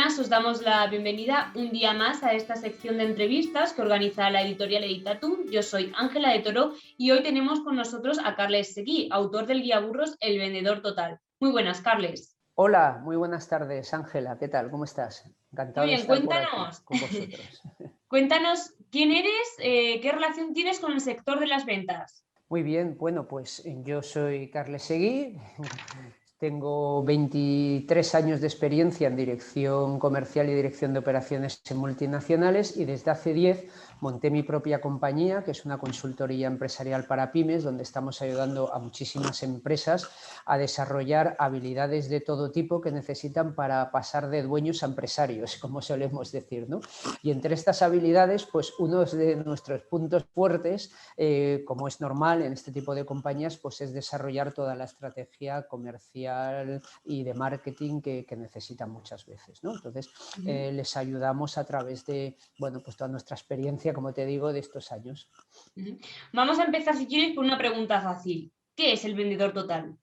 buenas, os damos la bienvenida un día más a esta sección de entrevistas que organiza la editorial Editatum. Yo soy Ángela de Toro y hoy tenemos con nosotros a Carles Seguí, autor del guía burros El Vendedor Total. Muy buenas, Carles. Hola, muy buenas tardes, Ángela. ¿Qué tal? ¿Cómo estás? Muy Encantado de bien, estar por aquí con vosotros. Cuéntanos quién eres, qué relación tienes con el sector de las ventas. Muy bien, bueno, pues yo soy Carles Seguí, tengo 23 años de experiencia en dirección comercial y dirección de operaciones en multinacionales y desde hace 10 monté mi propia compañía, que es una consultoría empresarial para pymes, donde estamos ayudando a muchísimas empresas a desarrollar habilidades de todo tipo que necesitan para pasar de dueños a empresarios, como solemos decir, ¿no? Y entre estas habilidades, pues uno de nuestros puntos fuertes, como es normal en este tipo de compañías, pues es desarrollar toda la estrategia comercial y de marketing que necesitan muchas veces, ¿no? Entonces, les ayudamos a través de, bueno, pues toda nuestra experiencia, como te digo, de estos años. Vamos a empezar, si quieres, por una pregunta fácil. ¿Qué es el vendedor total?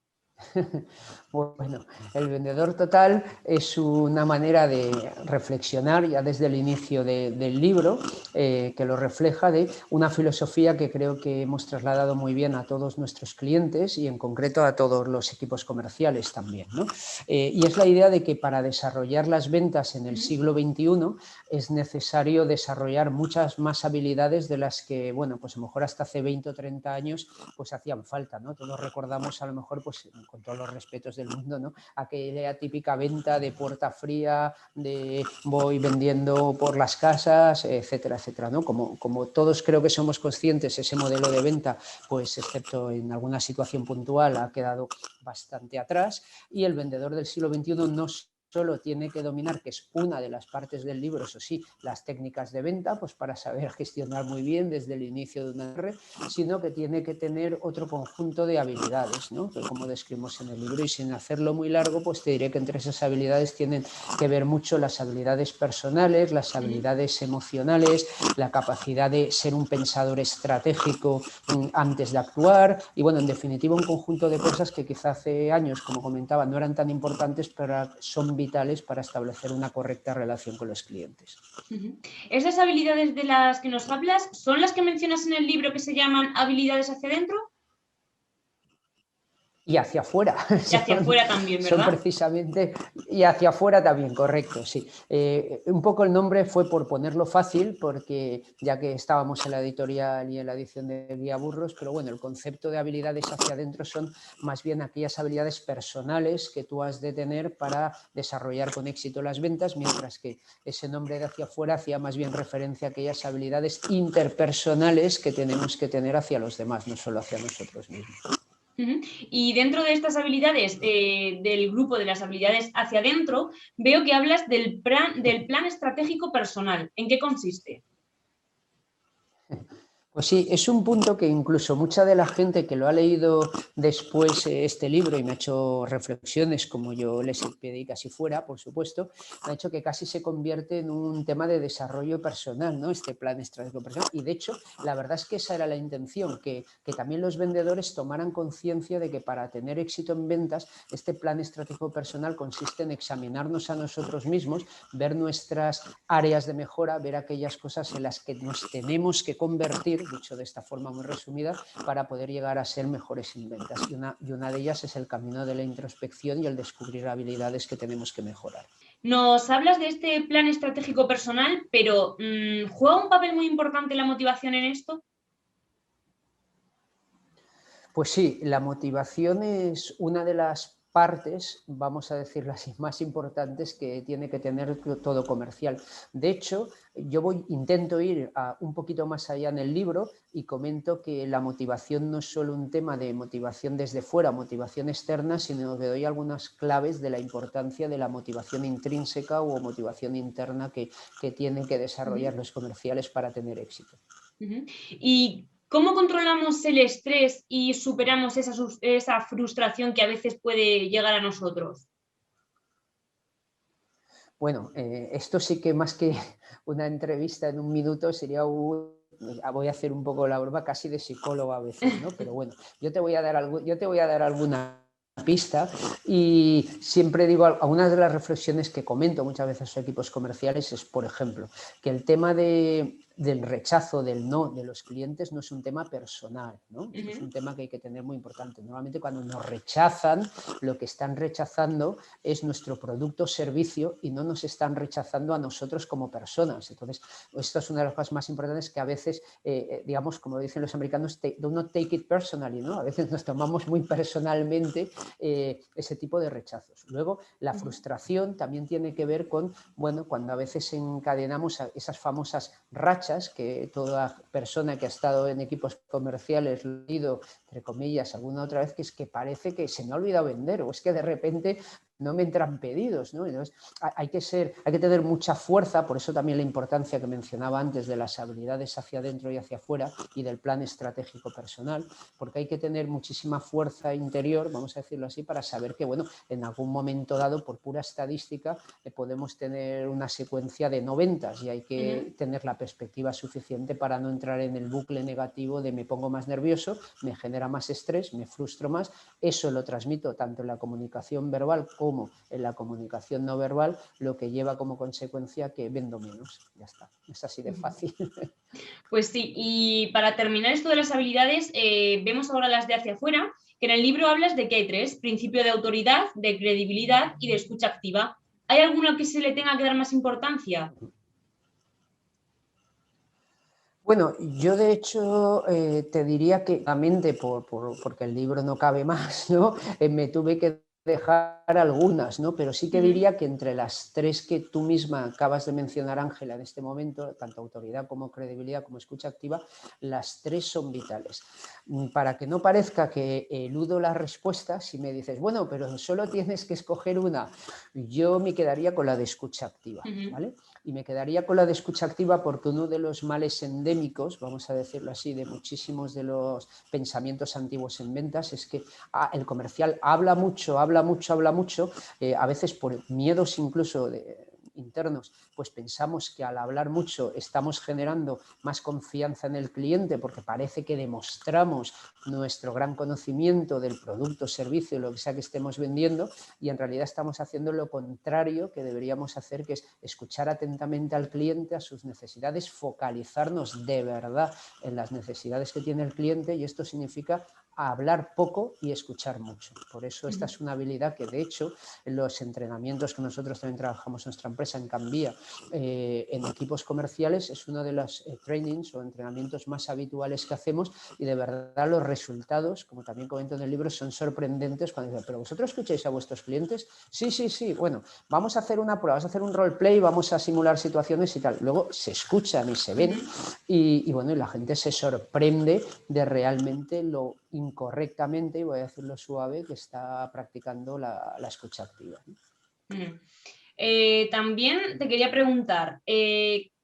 Bueno, el vendedor total es una manera de reflexionar ya desde el inicio del libro, que lo refleja, de una filosofía que creo que hemos trasladado muy bien a todos nuestros clientes y en concreto a todos los equipos comerciales también, ¿no? Y es la idea de que para desarrollar las ventas en el siglo XXI es necesario desarrollar muchas más habilidades de las que, bueno, pues a lo mejor hasta hace 20 o 30 años pues hacían falta, ¿no? Todos recordamos a lo mejor, pues con todos los respetos del mundo, ¿no? Aquella típica venta de puerta fría, de voy vendiendo por las casas, etcétera, etcétera, ¿no? Como todos creo que somos conscientes, ese modelo de venta, pues excepto en alguna situación puntual, ha quedado bastante atrás, y el vendedor del siglo XXI no solo tiene que dominar, que es una de las partes del libro, eso sí, las técnicas de venta, pues para saber gestionar muy bien desde el inicio de una red, sino que tiene que tener otro conjunto de habilidades, ¿no? Que como describimos en el libro, y sin hacerlo muy largo, pues te diré que entre esas habilidades tienen que ver mucho las habilidades personales, las habilidades emocionales, la capacidad de ser un pensador estratégico antes de actuar, y bueno, en definitiva un conjunto de cosas que quizá hace años, como comentaba, no eran tan importantes, pero son vitales para establecer una correcta relación con los clientes. ¿Esas habilidades de las que nos hablas son las que mencionas en el libro que se llaman habilidades hacia adentro? Y hacia afuera, Y hacia afuera también, son ¿verdad? precisamente, y hacia afuera también, correcto, sí. Un poco el nombre fue por ponerlo fácil, porque ya que estábamos en la editorial y en la edición de Guía Burros, pero bueno, el concepto de habilidades hacia adentro son más bien aquellas habilidades personales que tú has de tener para desarrollar con éxito las ventas, mientras que ese nombre de hacia afuera hacía más bien referencia a aquellas habilidades interpersonales que tenemos que tener hacia los demás, no solo hacia nosotros mismos. Y dentro de estas habilidades, del grupo de las habilidades hacia adentro, veo que hablas del plan estratégico personal. ¿En qué consiste? Pues sí, es un punto que incluso mucha de la gente que lo ha leído después este libro y me ha hecho reflexiones, como yo les pedí casi fuera, por supuesto, me ha hecho que casi se convierte en un tema de desarrollo personal, ¿no? Este plan estratégico personal. Y de hecho, la verdad es que esa era la intención, que también los vendedores tomaran conciencia de que para tener éxito en ventas, este plan estratégico personal consiste en examinarnos a nosotros mismos, ver nuestras áreas de mejora, ver aquellas cosas en las que nos tenemos que convertir, dicho de esta forma muy resumida, para poder llegar a ser mejores en ventas. Y una de ellas es el camino de la introspección y el descubrir habilidades que tenemos que mejorar. Nos hablas de este plan estratégico personal, pero ¿juega un papel muy importante la motivación en esto? Pues sí, la motivación es una de las partes, vamos a decirlo así, más importantes que tiene que tener todo comercial. De hecho, intento ir un poquito más allá en el libro y comento que la motivación no es solo un tema de motivación desde fuera, motivación externa, sino que doy algunas claves de la importancia de la motivación intrínseca o motivación interna que tienen que desarrollar los comerciales para tener éxito. ¿Y cómo controlamos el estrés y superamos esa frustración que a veces puede llegar a nosotros? Bueno, esto sí que más que una entrevista en un minuto sería voy a hacer un poco la broma casi de psicólogo a veces, ¿no? Pero bueno, yo te voy a dar algunas pista, y siempre digo, algunas de las reflexiones que comento muchas veces a los equipos comerciales es, por ejemplo, que el tema del rechazo, del no de los clientes no es un tema personal, ¿no? Esto es un tema que hay que tener muy importante. Normalmente cuando nos rechazan, lo que están rechazando es nuestro producto o servicio y no nos están rechazando a nosotros como personas. Entonces, esto es una de las cosas más importantes, que a veces, digamos, como dicen los americanos, do not take it personally, ¿no? A veces nos tomamos muy personalmente ese tipo de rechazos. Luego, la frustración también tiene que ver con, bueno, cuando a veces encadenamos esas famosas rachas que toda persona que ha estado en equipos comerciales lo ha leído, entre comillas, alguna otra vez, que es que parece que se me ha olvidado vender, o es que de repente no me entran pedidos, ¿no? Entonces, hay que tener mucha fuerza, por eso también la importancia que mencionaba antes de las habilidades hacia adentro y hacia afuera y del plan estratégico personal, porque hay que tener muchísima fuerza interior, vamos a decirlo así, para saber que, bueno, en algún momento dado, por pura estadística, podemos tener una secuencia de 90 y hay que tener la perspectiva suficiente para no entrar en el bucle negativo de me pongo más nervioso, me genera más estrés, me frustro más. Eso lo transmito tanto en la comunicación verbal como en la comunicación no verbal, lo que lleva como consecuencia que vendo menos. Ya está, es así de fácil. Pues sí, y para terminar esto de las habilidades, vemos ahora las de hacia afuera, que en el libro hablas de que hay tres: principio de autoridad, de credibilidad y de escucha activa. ¿Hay alguno que se le tenga que dar más importancia? Bueno, yo de hecho te diría que, porque el libro no cabe más, ¿no? Me tuve que dejar algunas, ¿no? Pero sí que diría que entre las tres que tú misma acabas de mencionar, Ángela, en este momento, tanto autoridad como credibilidad como escucha activa, las tres son vitales. Para que no parezca que eludo las respuestas, si me dices, bueno, pero solo tienes que escoger una, yo me quedaría con la de escucha activa, ¿vale? Y me quedaría con la de escucha activa porque uno de los males endémicos, vamos a decirlo así, de muchísimos de los pensamientos antiguos en ventas es que el comercial habla mucho, a veces por miedos incluso internos, pues pensamos que al hablar mucho estamos generando más confianza en el cliente porque parece que demostramos nuestro gran conocimiento del producto, servicio, lo que sea que estemos vendiendo, y en realidad estamos haciendo lo contrario que deberíamos hacer, que es escuchar atentamente al cliente, a sus necesidades, focalizarnos de verdad en las necesidades que tiene el cliente, y esto significa hablar poco y escuchar mucho. Por eso esta es una habilidad que, de hecho, en los entrenamientos que nosotros también trabajamos en nuestra empresa, en Cambia, en equipos comerciales, es uno de los trainings o entrenamientos más habituales que hacemos, y de verdad los resultados, como también comento en el libro, son sorprendentes cuando dicen, ¿pero vosotros escucháis a vuestros clientes? Sí, sí, sí, bueno, vamos a hacer una prueba, vamos a hacer un roleplay, vamos a simular situaciones y tal. Luego se escuchan y se ven y bueno, y la gente se sorprende de realmente lo incorrectamente, y voy a decirlo suave, que está practicando la escucha activa. También te quería preguntar,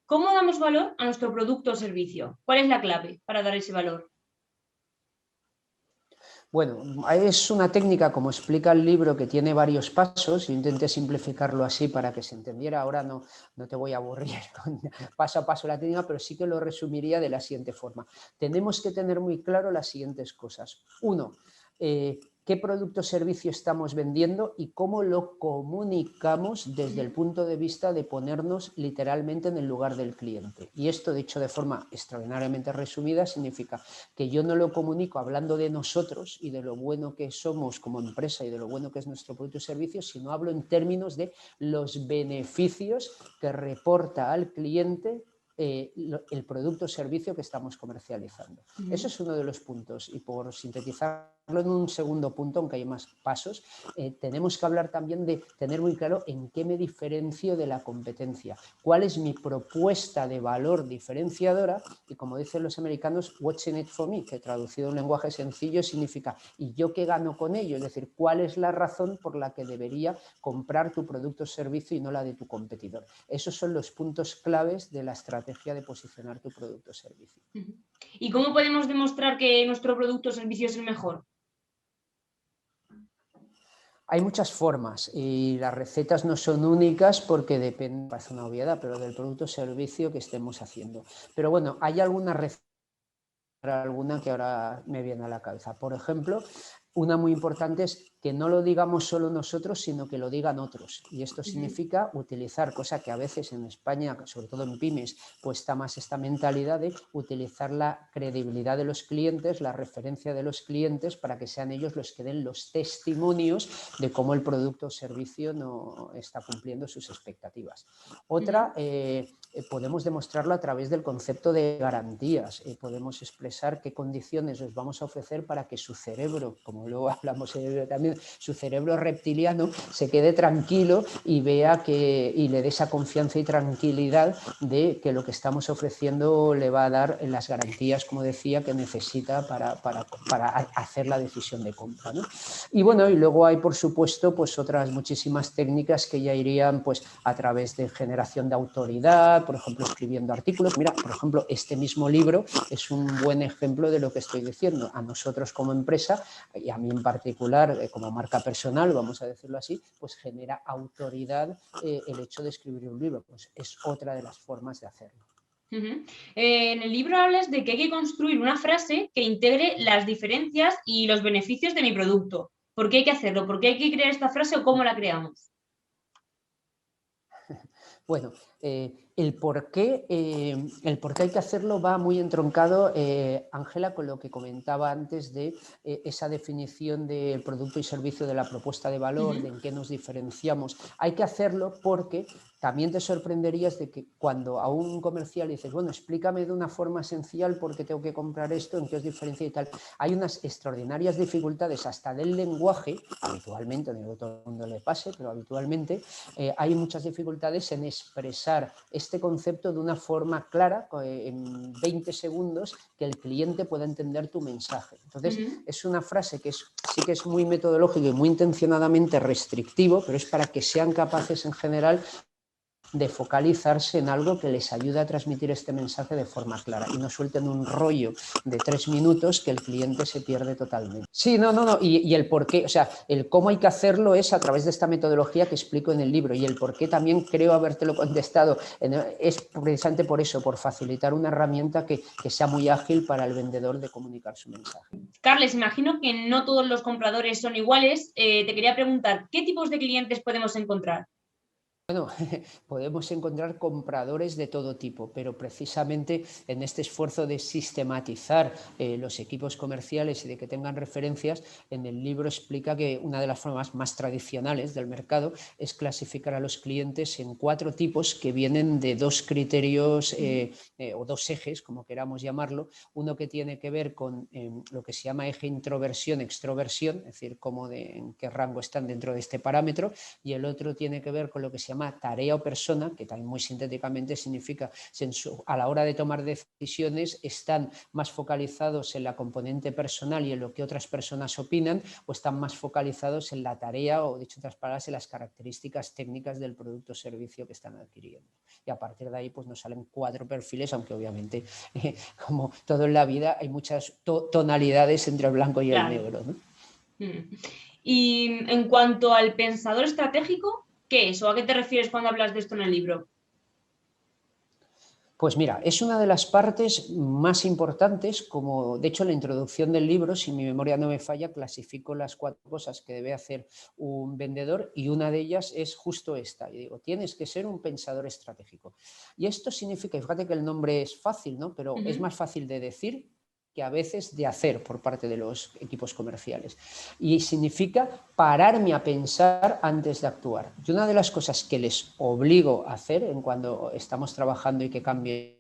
¿cómo damos valor a nuestro producto o servicio? ¿Cuál es la clave para dar ese valor? Bueno, es una técnica, como explica el libro, que tiene varios pasos. Yo intenté simplificarlo así para que se entendiera. Ahora no te voy a aburrir con paso a paso la técnica, pero sí que lo resumiría de la siguiente forma. Tenemos que tener muy claro las siguientes cosas. Uno, qué producto o servicio estamos vendiendo y cómo lo comunicamos desde el punto de vista de ponernos literalmente en el lugar del cliente. Y esto, dicho de forma extraordinariamente resumida, significa que yo no lo comunico hablando de nosotros y de lo bueno que somos como empresa y de lo bueno que es nuestro producto y servicio, sino hablo en términos de los beneficios que reporta al cliente el producto o servicio que estamos comercializando. Eso es uno de los puntos, y por sintetizarlo en un segundo punto, aunque hay más pasos, tenemos que hablar también de tener muy claro en qué me diferencio de la competencia, cuál es mi propuesta de valor diferenciadora, y como dicen los americanos, what's in it for me, que traducido en lenguaje sencillo significa ¿y yo qué gano con ello? Es decir, ¿cuál es la razón por la que debería comprar tu producto o servicio y no la de tu competidor? Esos son los puntos claves de la estrategia de posicionar tu producto o servicio. ¿Y cómo podemos demostrar que nuestro producto o servicio es el mejor? Hay muchas formas y las recetas no son únicas porque depende, parece una obviedad, pero del producto o servicio que estemos haciendo. Pero bueno, hay alguna receta, alguna que ahora me viene a la cabeza. Por ejemplo, una muy importante es que no lo digamos solo nosotros, sino que lo digan otros. Y esto significa utilizar, cosa que a veces en España, sobre todo en pymes, pues está más esta mentalidad de utilizar la credibilidad de los clientes, la referencia de los clientes, para que sean ellos los que den los testimonios de cómo el producto o servicio no está cumpliendo sus expectativas. Otra, podemos demostrarlo a través del concepto de garantías. Podemos expresar qué condiciones les vamos a ofrecer para que su cerebro, como luego hablamos también, su cerebro reptiliano se quede tranquilo y vea y le dé esa confianza y tranquilidad de que lo que estamos ofreciendo le va a dar las garantías, como decía, que necesita para hacer la decisión de compra, ¿no? Y bueno, y luego hay, por supuesto, pues otras muchísimas técnicas que ya irían pues a través de generación de autoridad, por ejemplo, escribiendo artículos. Mira, por ejemplo, este mismo libro es un buen ejemplo de lo que estoy diciendo. A nosotros como empresa, y a mí en particular como marca personal, vamos a decirlo así, pues genera autoridad el hecho de escribir un libro. Pues es otra de las formas de hacerlo. En el libro hablas de que hay que construir una frase que integre las diferencias y los beneficios de mi producto. ¿Por qué hay que hacerlo? ¿Por qué hay que crear esta frase o cómo la creamos? Bueno, el por qué hay que hacerlo va muy entroncado, Ángela, con lo que comentaba antes de esa definición del producto y servicio, de la propuesta de valor, de en qué nos diferenciamos. Hay que hacerlo porque también te sorprenderías de que cuando a un comercial dices, bueno, explícame de una forma esencial por qué tengo que comprar esto, en qué os diferencia y tal, hay unas extraordinarias dificultades hasta del lenguaje, habitualmente, no digo que todo el mundo le pase, pero habitualmente hay muchas dificultades en expresar este concepto de una forma clara, en 20 segundos, que el cliente pueda entender tu mensaje. Entonces, es una frase que sí que es muy metodológico y muy intencionadamente restrictivo, pero es para que sean capaces en general de focalizarse en algo que les ayude a transmitir este mensaje de forma clara y no suelten un rollo de 3 minutos que el cliente se pierde totalmente. Sí, no, y el por qué, o sea, el cómo hay que hacerlo es a través de esta metodología que explico en el libro, y el por qué también creo habértelo contestado, es precisamente por eso, por facilitar una herramienta que sea muy ágil para el vendedor de comunicar su mensaje. Carles, imagino que no todos los compradores son iguales. Te quería preguntar, ¿qué tipos de clientes podemos encontrar? Bueno, podemos encontrar compradores de todo tipo, pero precisamente en este esfuerzo de sistematizar los equipos comerciales y de que tengan referencias, en el libro explica que una de las formas más tradicionales del mercado es clasificar a los clientes en 4 tipos que vienen de 2 criterios o 2 ejes, como queramos llamarlo. Uno que tiene que ver con lo que se llama eje introversión-extroversión, es decir, en qué rango están dentro de este parámetro, y el otro tiene que ver con lo que se llama tarea o persona, que también muy sintéticamente significa a la hora de tomar decisiones están más focalizados en la componente personal y en lo que otras personas opinan, o están más focalizados en la tarea, o dicho otras palabras, en las características técnicas del producto o servicio que están adquiriendo. Y a partir de ahí pues nos salen 4 perfiles, aunque obviamente como todo en la vida hay muchas tonalidades entre el blanco y el negro, ¿no? Y en cuanto al pensador estratégico, ¿qué es? ¿O a qué te refieres cuando hablas de esto en el libro? Pues mira, es una de las partes más importantes, como de hecho en la introducción del libro, si mi memoria no me falla, clasifico las 4 cosas que debe hacer un vendedor, y una de ellas es justo esta. Y digo, tienes que ser un pensador estratégico. Y esto significa, fíjate que el nombre es fácil, ¿no? Pero es más fácil de decir que a veces de hacer por parte de los equipos comerciales. Y significa pararme a pensar antes de actuar. Y una de las cosas que les obligo a hacer en cuando estamos trabajando y que cambie,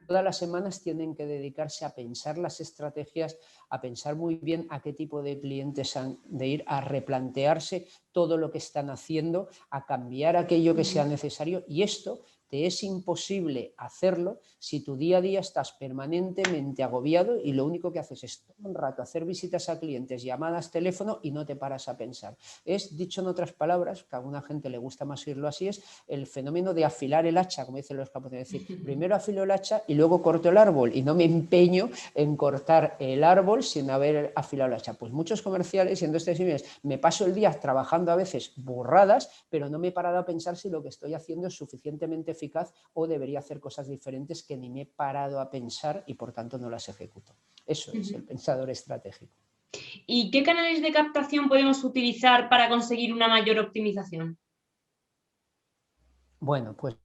todas las semanas tienen que dedicarse a pensar las estrategias, a pensar muy bien a qué tipo de clientes han de ir, a replantearse todo lo que están haciendo, a cambiar aquello que sea necesario, y esto te es imposible hacerlo si tu día a día estás permanentemente agobiado y lo único que haces es todo un rato hacer visitas a clientes, llamadas, teléfono, y no te paras a pensar. Es, dicho en otras palabras, que a alguna gente le gusta más oírlo así, es el fenómeno de afilar el hacha, como dicen los japoneses, es decir, primero afilo el hacha y luego corto el árbol, y no me empeño en cortar el árbol sin haber afilado el hacha. Pues muchos comerciales, siendo este me paso el día trabajando a veces burradas, pero no me he parado a pensar si lo que estoy haciendo es suficientemente eficaz o debería hacer cosas diferentes que ni me he parado a pensar y por tanto no las ejecuto. Eso es el pensador estratégico. ¿Y qué canales de captación podemos utilizar para conseguir una mayor optimización? Bueno, pues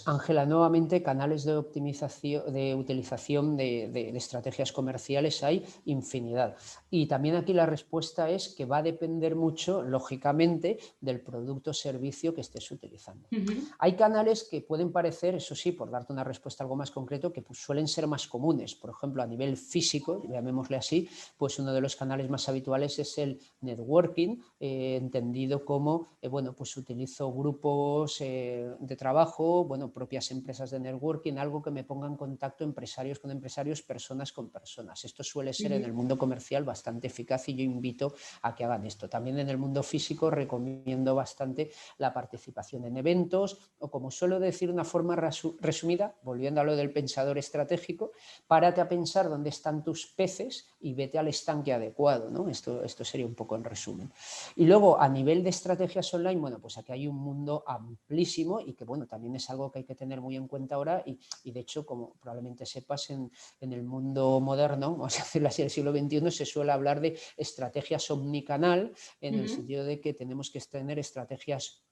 Ángela, nuevamente canales de optimización, de utilización de estrategias comerciales hay infinidad. Y también aquí la respuesta es que va a depender mucho, lógicamente, del producto o servicio que estés utilizando. Hay canales que pueden parecer, eso sí, por darte una respuesta algo más concreto, que pues, suelen ser más comunes. Por ejemplo, a nivel físico, llamémosle así, pues uno de los canales más habituales es el networking, entendido como, bueno, pues utilizo grupos de trabajo, bueno, propias empresas de networking, algo que me ponga en contacto empresarios con empresarios, personas con personas. Esto suele ser en el mundo comercial bastante eficaz y yo invito a que hagan esto. También en el mundo físico recomiendo bastante la participación en eventos o, como suelo decir de una forma resumida, volviendo a lo del pensador estratégico, párate a pensar dónde están tus peces y vete al estanque adecuado, ¿no? Esto sería un poco en resumen. Y luego, a nivel de estrategias online, bueno, pues aquí hay un mundo amplísimo y que, bueno, también es algo que hay que tener muy en cuenta ahora y de hecho, como probablemente sepas, en el mundo moderno, vamos a decirlo así, del siglo XXI, se suele hablar de estrategias omnicanal, en el sentido de que tenemos que tener estrategias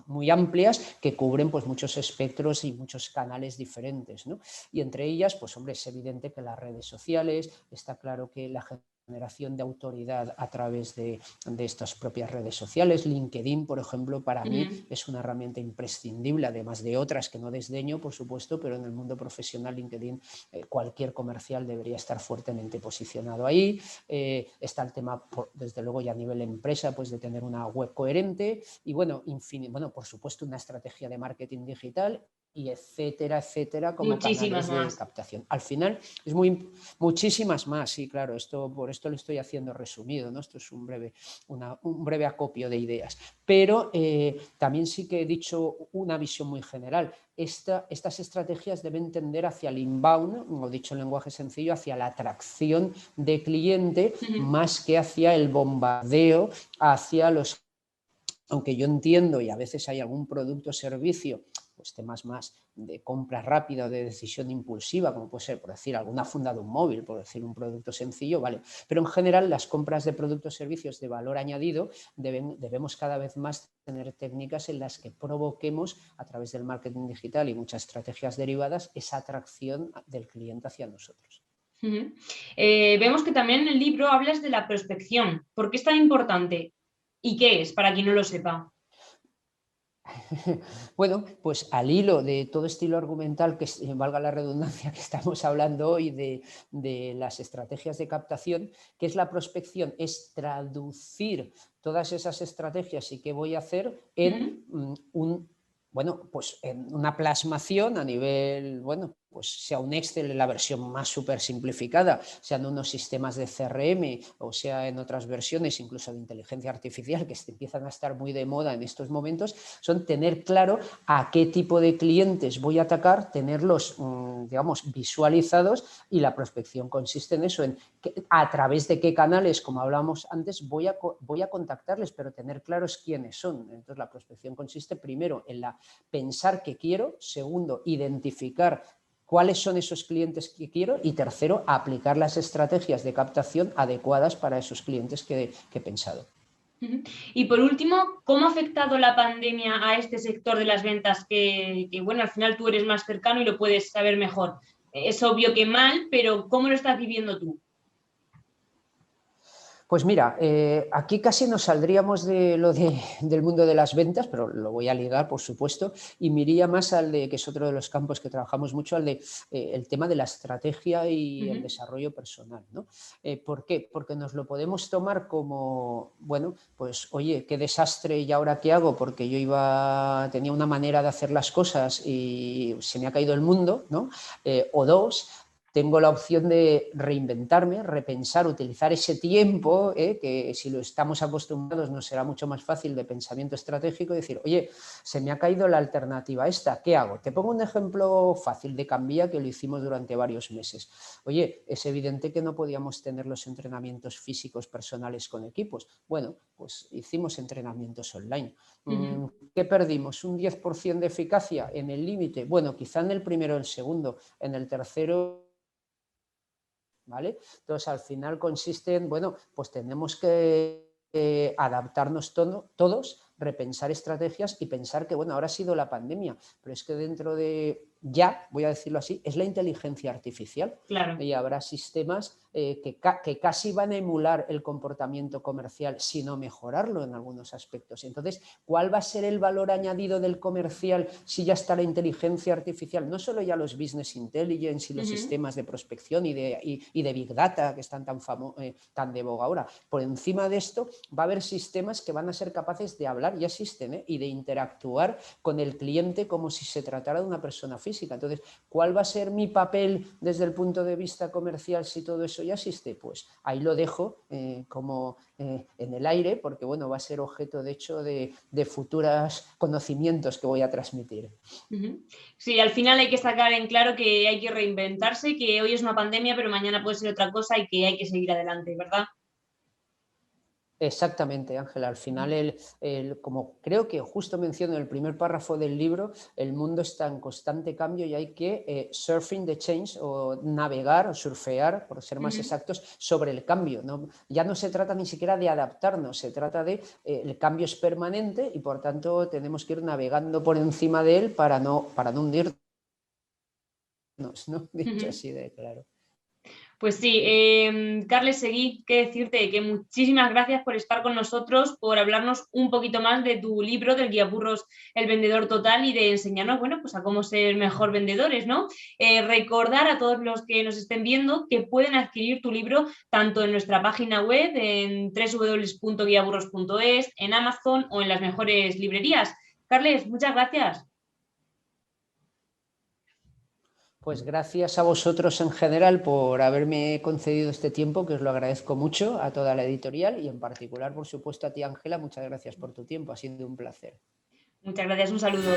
muy amplias que cubren pues muchos espectros y muchos canales diferentes, ¿no? Y entre ellas, pues hombre, es evidente que las redes sociales, está claro que la generación de autoridad a través de estas propias redes sociales. LinkedIn, por ejemplo, para mí es una herramienta imprescindible, además de otras que no desdeño, por supuesto, pero en el mundo profesional LinkedIn cualquier comercial debería estar fuertemente posicionado ahí. Está el tema, desde luego, ya a nivel empresa, pues de tener una web coherente y, bueno, bueno, por supuesto, una estrategia de marketing digital y etcétera, etcétera, como Muchísimas canales de más. captación. Al final es muchísimas más, sí, claro, por esto lo estoy haciendo resumido, ¿no? Esto es un breve acopio de ideas. Pero también sí que he dicho una visión muy general. Estas estrategias deben tender hacia el inbound, o dicho en lenguaje sencillo, hacia la atracción de cliente, más que hacia el bombardeo, hacia los... Aunque yo entiendo, y a veces hay algún producto o servicio, pues temas más de compra rápida o de decisión impulsiva, como puede ser, por decir, alguna funda de un móvil, por decir un producto sencillo, vale. Pero en general las compras de productos o servicios de valor añadido debemos cada vez más tener técnicas en las que provoquemos, a través del marketing digital y muchas estrategias derivadas, esa atracción del cliente hacia nosotros. Vemos que también en el libro hablas de la prospección. ¿Por qué es tan importante? ¿Y qué es, para quien no lo sepa? Bueno, pues al hilo de todo estilo argumental, que valga la redundancia, que estamos hablando hoy de las estrategias de captación, ¿qué es la prospección? Es traducir todas esas estrategias y qué voy a hacer en bueno, pues en una plasmación a nivel, bueno, pues sea un Excel en la versión más súper simplificada, sean unos sistemas de CRM o sea en otras versiones incluso de inteligencia artificial que empiezan a estar muy de moda en estos momentos, son tener claro a qué tipo de clientes voy a atacar, tenerlos, digamos, visualizados, y la prospección consiste en eso, en a través de qué canales, como hablábamos antes, voy a contactarles, pero tener claros quiénes son. Entonces la prospección consiste primero en pensar qué quiero, segundo, identificar cuáles son esos clientes que quiero y tercero, aplicar las estrategias de captación adecuadas para esos clientes que he pensado. Y por último, ¿cómo ha afectado la pandemia a este sector de las ventas bueno, al final tú eres más cercano y lo puedes saber mejor? Es obvio que mal, pero ¿cómo lo estás viviendo tú? Pues mira, aquí casi nos saldríamos del mundo de las ventas, pero lo voy a ligar, por supuesto, y me iría más al de, que es otro de los campos que trabajamos mucho, al de el tema de la estrategia y el desarrollo personal, ¿no? ¿Por qué? Porque nos lo podemos tomar como, bueno, pues oye, qué desastre y ahora qué hago, porque yo tenía una manera de hacer las cosas y se me ha caído el mundo, ¿no? O dos, tengo la opción de reinventarme, repensar, utilizar ese tiempo, que si lo estamos acostumbrados nos será mucho más fácil, de pensamiento estratégico, y decir, oye, se me ha caído la alternativa esta, ¿qué hago? Te pongo un ejemplo fácil de Cambia, que lo hicimos durante varios meses. Oye, es evidente que no podíamos tener los entrenamientos físicos personales con equipos. Bueno, pues hicimos entrenamientos online. ¿Qué perdimos? ¿Un 10% de eficacia en el límite? Bueno, quizá en el primero o el segundo, en el tercero ¿vale? Entonces, al final consiste en, bueno, pues tenemos que adaptarnos todos, repensar estrategias y pensar que, bueno, ahora ha sido la pandemia, pero es que dentro de ya, voy a decirlo así, es la inteligencia artificial. Claro. Y habrá sistemas que casi van a emular el comportamiento comercial, sino mejorarlo en algunos aspectos. Entonces, ¿cuál va a ser el valor añadido del comercial si ya está la inteligencia artificial? No solo ya los business intelligence y los sistemas de prospección y de big data que están tan de boga ahora. Por encima de esto va a haber sistemas que van a ser capaces de hablar, ya existen, y de interactuar con el cliente como si se tratara de una persona física. Entonces, ¿cuál va a ser mi papel desde el punto de vista comercial si todo eso ya existe? Pues ahí lo dejo como en el aire, porque bueno, va a ser objeto de hecho de futuros conocimientos que voy a transmitir. Sí, al final hay que sacar en claro que hay que reinventarse, que hoy es una pandemia, pero mañana puede ser otra cosa y que hay que seguir adelante, ¿verdad? Exactamente, Ángela. Al final, como creo que justo menciono en el primer párrafo del libro, el mundo está en constante cambio y hay que surfing the change, o navegar o surfear, por ser más exactos, sobre el cambio, ¿no? Ya no se trata ni siquiera de adaptarnos, se trata de el cambio es permanente y por tanto tenemos que ir navegando por encima de él para no hundirnos, ¿no? Dicho así de claro. Pues sí, Carles Seguí, qué decirte que muchísimas gracias por estar con nosotros, por hablarnos un poquito más de tu libro, del Guiaburros El Vendedor Total, y de enseñarnos, bueno, pues a cómo ser mejor vendedores, ¿no? Recordar a todos los que nos estén viendo que pueden adquirir tu libro tanto en nuestra página web, en www.guiaburros.es, en Amazon o en las mejores librerías. Carles, muchas gracias. Pues gracias a vosotros en general por haberme concedido este tiempo, que os lo agradezco mucho, a toda la editorial y en particular, por supuesto, a ti, Ángela. Muchas gracias por tu tiempo, ha sido un placer. Muchas gracias, un saludo.